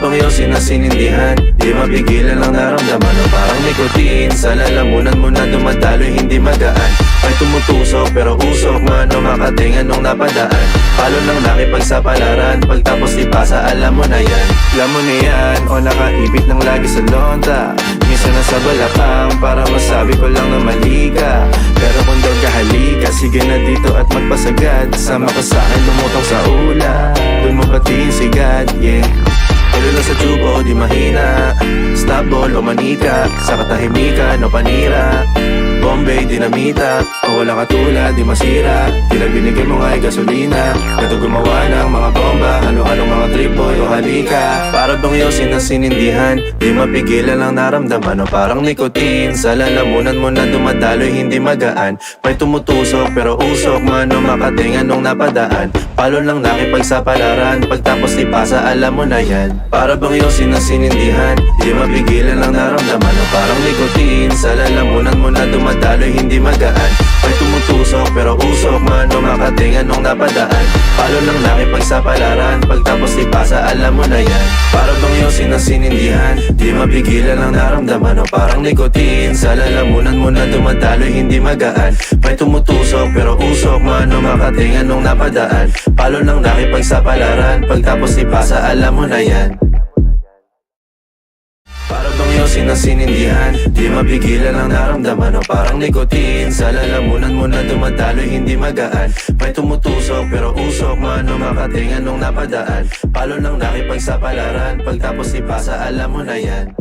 bang yosin na sinindihan, di mapigilan ang naramdaman. O parang nicotine, sa lalamunan mo na dumadaloy hindi magaan. May tumutusok pero usok man o makatingan nung napadaan. Palo ng nakipagsapalaran, pagtapos ipasa alam mo na yan. Alam mo na yan, o nakaibit ng lagi sa lonta. Minsan nasa balakang para masabi ko lang na mali ka. Pero kung daw kahalika, sige na dito at magpasagad. Sama ka sa'kin, lumutang sa ula, dun mo patiin si God, yeah. Tulo na sa tubo o di mahina, stop ball o manika, sa katahimikan o panira, Bombay, dinamita, o walang katulad, di masira. Tila binigay mo nga ay gasolina, gato gumawa ng mga bomba, halo-halong mga trip boy o halika. Para bang yosin na sinindihan, di mapigilan ang naramdaman. O parang nicotine, sa lalamunan mo na dumadaloy hindi magaan. May tumutusok pero usok man o makatingan nung napadaan. Palo lang nakipagsapalaran, pagtapos ipasa alam mo na yan. Para bang yosin na sinindihan, di mapigilan ang naramdaman. O parang nicotine, sa lalamunan mo na dumadaloy hindi magaan. May tumutusok pero usok man o makatingan nung napadaan. Palo lang nakipagsapalaran, pagtapos ipasa alam mo na yan. Para bang yosin na sinindihan, di mapigilan ang naramdaman. O parang nicotine, sa lalamunan mo na dumadaloy hindi magaan. May tumutusok pero usok man o makatingan nung napadaan. Palo lang nakipagsapalaran, pagtapos ipasa alam mo na yan. Para bang yosin na sinindihan, di mapigilan ang naramdaman. O parang nicotine, sa lalamunan mo na dumadaloy hindi magaan. May tumutusok pero usok man o makatingan nung napadaan. Palo lang nakipagsapalaran, pagtapos ipasa alam mo na yan.